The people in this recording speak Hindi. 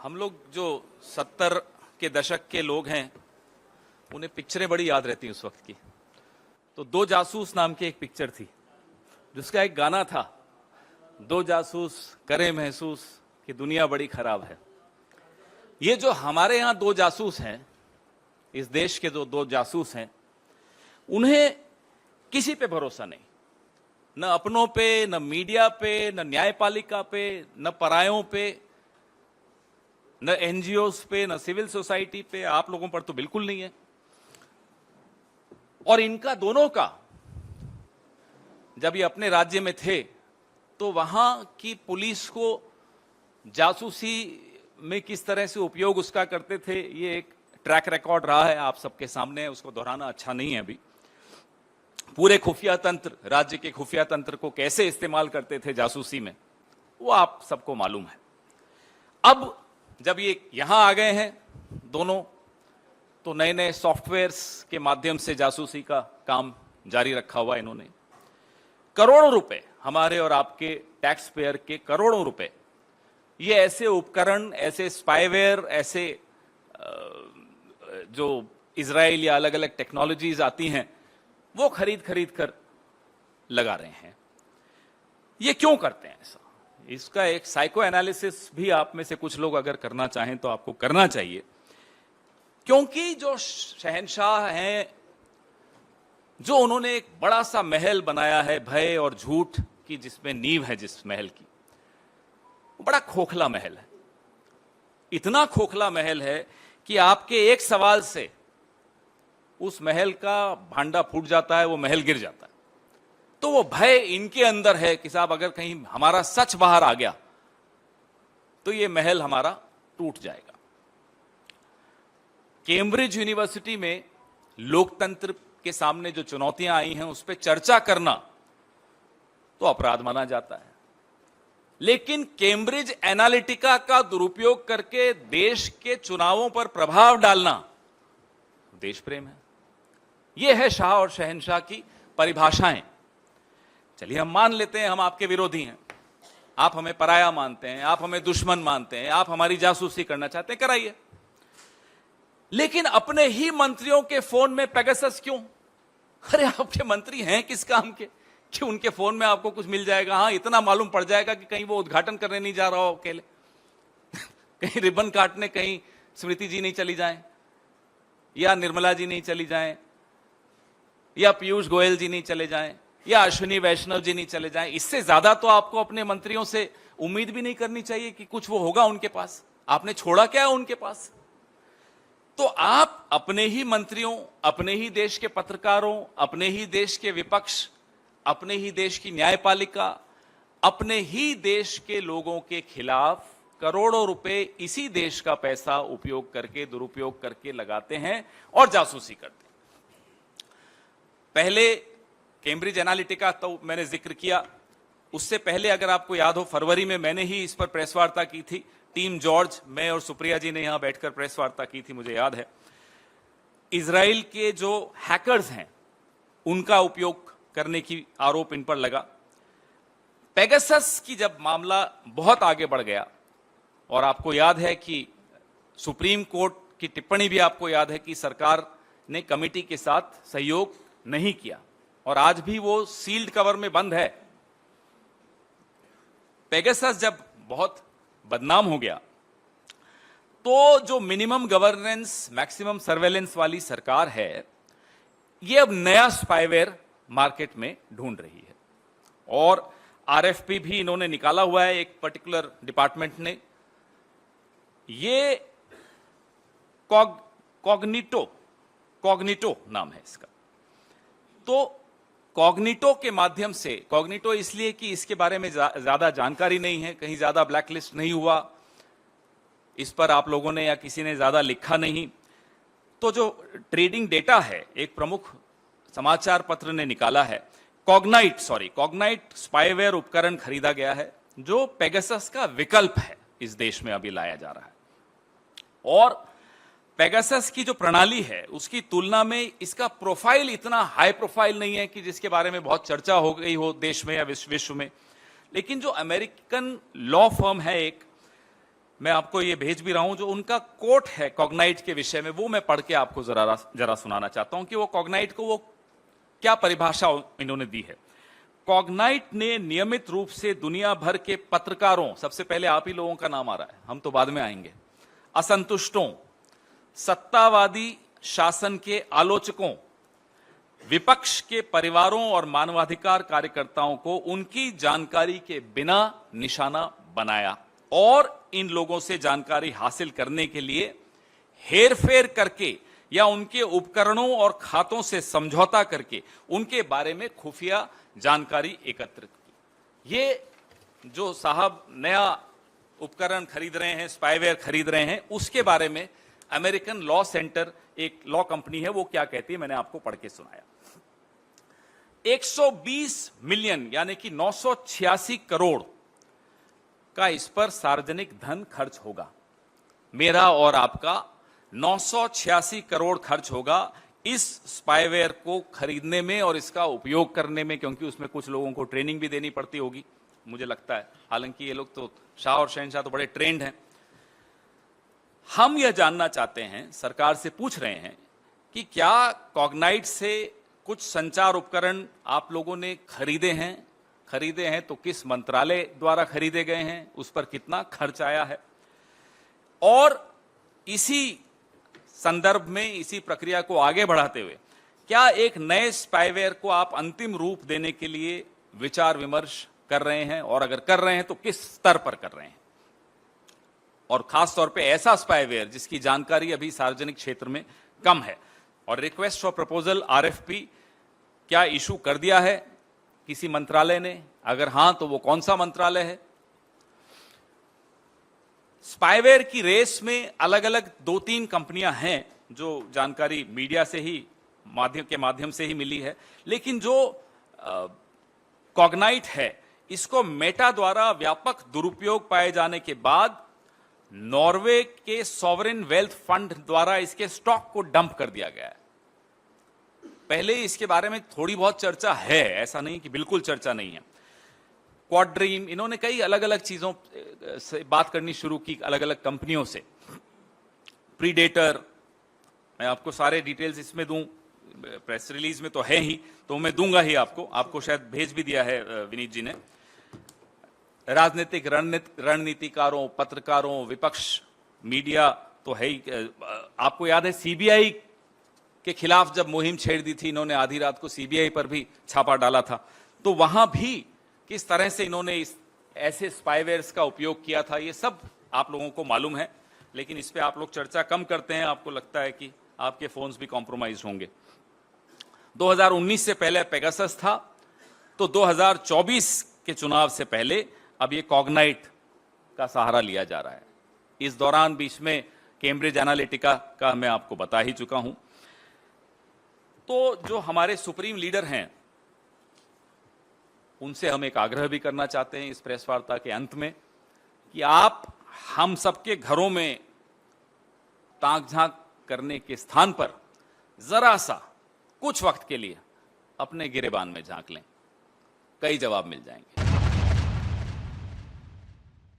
हम लोग जो 70 के दशक के लोग हैं उन्हें पिक्चरें बड़ी याद रहती हैं उस वक्त की। तो दो जासूस नाम की एक पिक्चर थी जिसका एक गाना था, दो जासूस करें महसूस कि दुनिया बड़ी खराब है। ये जो हमारे यहां दो जासूस हैं, इस देश के जो दो जासूस हैं, उन्हें किसी पे भरोसा नहीं, न अपनों पे, न मीडिया पे, न न्यायपालिका पे, न परायों पे, न एनजीओस पे, न सिविल सोसाइटी पे, आप लोगों पर तो बिल्कुल नहीं है। और इनका दोनों का जब ये अपने राज्य में थे तो वहां की पुलिस को जासूसी में किस तरह से उपयोग उसका करते थे, ये एक ट्रैक रिकॉर्ड रहा है, आप सबके सामने है, उसको दोहराना अच्छा नहीं है। अभी पूरे खुफिया तंत्र, राज्य के खुफिया तंत्र को कैसे इस्तेमाल करते थे जासूसी में, वो आप सबको मालूम है। अब जब ये यहां आ गए हैं दोनों, तो नए नए सॉफ्टवेयर्स के माध्यम से जासूसी का काम जारी रखा हुआ इन्होंने। करोड़ों रुपए, हमारे और आपके टैक्स पेयर के करोड़ों रुपए, ये ऐसे उपकरण, ऐसे स्पाईवेयर, ऐसे जो इजराइल या अलग अलग टेक्नोलॉजीज आती हैं, वो खरीद कर लगा रहे हैं। ये क्यों करते हैं ऐसा? इसका एक साइको एनालिसिस भी आप में से कुछ लोग अगर करना चाहें तो आपको करना चाहिए। क्योंकि जो शहंशाह हैं, जो उन्होंने एक बड़ा सा महल बनाया है भय और झूठ की, जिसमें नींव है जिस महल की, वो बड़ा खोखला महल है। इतना खोखला महल है कि आपके एक सवाल से उस महल का भांडा फूट जाता है, वो महल गिर जाता है। तो वो भय इनके अंदर है कि साहब अगर कहीं हमारा सच बाहर आ गया तो ये महल हमारा टूट जाएगा। कैम्ब्रिज यूनिवर्सिटी में लोकतंत्र के सामने जो चुनौतियां आई हैं उस पर चर्चा करना तो अपराध माना जाता है, लेकिन कैम्ब्रिज एनालिटिका का दुरुपयोग करके देश के चुनावों पर प्रभाव डालना देश प्रेम है। यह है शाह और शहंशाह की परिभाषाएं। चलिए हम मान लेते हैं हम आपके विरोधी हैं, आप हमें पराया मानते हैं, आप हमें दुश्मन मानते हैं, आप हमारी जासूसी करना चाहते हैं, कराइए। लेकिन अपने ही मंत्रियों के फोन में पेगासस क्यों? अरे आपके मंत्री हैं किस काम के कि उनके फोन में आपको कुछ मिल जाएगा? हाँ, इतना मालूम पड़ जाएगा कि कहीं वो उद्घाटन करने नहीं जा रहा हो अकेले, कहीं रिबन काटने कहीं स्मृति जी नहीं चली जाएं, या निर्मला जी नहीं चली जाएं, या पीयूष गोयल जी नहीं चले जाएं, या अश्विनी वैष्णव जी नहीं चले जाएं। इससे ज्यादा तो आपको अपने मंत्रियों से उम्मीद भी नहीं करनी चाहिए कि कुछ वो होगा उनके पास। आपने छोड़ा क्या है उनके पास? तो आप अपने ही मंत्रियों, अपने ही देश के पत्रकारों, अपने ही देश के विपक्ष, अपने ही देश की न्यायपालिका, अपने ही देश के लोगों के खिलाफ करोड़ों रुपए इसी देश का पैसा उपयोग करके, दुरुपयोग करके लगाते हैं और जासूसी करते हैं। पहले कैम्ब्रिज एनालिटिका तो मैंने जिक्र किया, उससे पहले अगर आपको याद हो फरवरी में मैंने ही इस पर प्रेस वार्ता की थी। टीम जॉर्ज, मैं और सुप्रिया जी ने यहां बैठकर प्रेस वार्ता की थी, मुझे याद है। इजराइल के जो हैकर्स हैं उनका उपयोग करने की आरोप इन पर लगा। पेगासस की जब मामला बहुत आगे बढ़ गया, और आपको याद है कि सुप्रीम कोर्ट की टिप्पणी भी आपको याद है कि सरकार ने कमेटी के साथ सहयोग नहीं किया, और आज भी वो सील्ड कवर में बंद है। पेगासस जब बहुत बदनाम हो गया तो जो मिनिमम गवर्नेंस मैक्सिमम सर्वेलेंस वाली सरकार है, ये अब नया स्पाईवेयर मार्केट में ढूंढ रही है, और आरएफपी भी इन्होंने निकाला हुआ है एक पर्टिकुलर डिपार्टमेंट ने। ये कॉग्निटो नाम है इसका। तो कॉग्निटो के माध्यम से, कॉग्निटो इसलिए कि इसके बारे में ज्यादा जानकारी नहीं है, कहीं ज्यादा ब्लैकलिस्ट नहीं हुआ, इस पर आप लोगों ने या किसी ने ज्यादा लिखा नहीं। तो जो ट्रेडिंग डेटा है, एक प्रमुख समाचार पत्र ने निकाला है, कॉग्नाइट स्पाईवेयर उपकरण खरीदा गया है जो पेगासस का विकल्प है, इस देश में अभी लाया जा रहा है। और पेगासस की जो प्रणाली है उसकी तुलना में इसका प्रोफाइल इतना हाई प्रोफाइल नहीं है कि जिसके बारे में बहुत चर्चा हो गई हो देश में या विश्व में। लेकिन जो अमेरिकन लॉ फर्म है एक, मैं आपको ये भेज भी रहा हूं, जो उनका कोट है कॉग्नाइट के विषय में, वो मैं पढ़ के आपको जरा सुनाना चाहता हूं कि वो कॉग्नाइट को वो क्या परिभाषा इन्होंने दी है। कॉग्नाइट ने नियमित रूप से दुनिया भर के पत्रकारों, सबसे पहले आप ही लोगों का नाम आ रहा है, हम तो बाद में आएंगे, असंतुष्टों, सत्तावादी शासन के आलोचकों, विपक्ष के परिवारों और मानवाधिकार कार्यकर्ताओं को उनकी जानकारी के बिना निशाना बनाया और इन लोगों से जानकारी हासिल करने के लिए हेरफेर करके या उनके उपकरणों और खातों से समझौता करके उनके बारे में खुफिया जानकारी एकत्रित की। ये जो साहब नया उपकरण खरीद रहे हैं, स्पाईवेयर खरीद रहे हैं, उसके बारे में अमेरिकन लॉ सेंटर, एक लॉ कंपनी है, वो क्या कहती है मैंने आपको पढ़ के सुनाया। 120 मिलियन यानी कि 986 करोड़ का इस पर सार्वजनिक धन खर्च होगा। मेरा और आपका 986 करोड़ खर्च होगा इस स्पाईवेयर को खरीदने में और इसका उपयोग करने में, क्योंकि उसमें कुछ लोगों को ट्रेनिंग भी देनी पड़ती होगी, मुझे लगता है। हालांकि ये लोग तो शाह और शहनशाह तो बड़े ट्रेंड हैं। हम यह जानना चाहते हैं, सरकार से पूछ रहे हैं कि क्या कॉग्नाइट से कुछ संचार उपकरण आप लोगों ने खरीदे हैं तो किस मंत्रालय द्वारा खरीदे गए हैं, उस पर कितना खर्च आया है, और इसी संदर्भ में, इसी प्रक्रिया को आगे बढ़ाते हुए क्या एक नए स्पाईवेयर को आप अंतिम रूप देने के लिए विचार विमर्श कर रहे हैं, और अगर कर रहे हैं तो किस स्तर पर कर रहे हैं, और खास तौर पे ऐसा स्पाईवेयर जिसकी जानकारी अभी सार्वजनिक क्षेत्र में कम है। और रिक्वेस्ट फॉर प्रपोजल RFP क्या इशू कर दिया है किसी मंत्रालय ने? अगर हां तो वो कौन सा मंत्रालय है? स्पाईवेयर की रेस में अलग अलग 2-3 कंपनियां हैं जो जानकारी मीडिया से ही माध्यम से ही मिली है, लेकिन जो कॉग्नाइट है इसको मेटा द्वारा व्यापक दुरुपयोग पाए जाने के बाद नॉर्वे के सॉवरेन वेल्थ फंड द्वारा इसके स्टॉक को डंप कर दिया गया है। पहले इसके बारे में थोड़ी बहुत चर्चा है, ऐसा नहीं कि बिल्कुल चर्चा नहीं है। क्वाड्रीम, इन्होंने कई अलग अलग चीजों से बात करनी शुरू की, अलग अलग कंपनियों से। प्रीडेटर, मैं आपको सारे डिटेल्स इसमें दूं, प्रेस रिलीज में तो है ही, तो मैं दूंगा ही आपको शायद भेज भी दिया है विनीत जी ने। राजनीतिक रणनीतिकारों, पत्रकारों, विपक्ष, मीडिया तो है ही। आपको याद है सीबीआई के खिलाफ जब मुहिम छेड़ दी थी इन्होंने, आधी रात को सीबीआई पर भी छापा डाला था, तो वहां भी किस तरह से इन्होंने ऐसे स्पाईवेयर्स का उपयोग किया था, ये सब आप लोगों को मालूम है। लेकिन इस पे आप लोग चर्चा कम करते हैं, आपको लगता है कि आपके फोन्स भी कॉम्प्रोमाइज होंगे। 2019 से पहले पेगासस था, तो 2024 के चुनाव से पहले अब ये कॉग्नाइट का सहारा लिया जा रहा है। इस दौरान बीच में कैम्ब्रिज एनालिटिका का मैं आपको बता ही चुका हूं। तो जो हमारे सुप्रीम लीडर हैं उनसे हम एक आग्रह भी करना चाहते हैं इस प्रेस वार्ता के अंत में कि आप हम सबके घरों में ताक झांक करने के स्थान पर जरा सा कुछ वक्त के लिए अपने गिरेबान में झांक लें, कई जवाब मिल जाएंगे।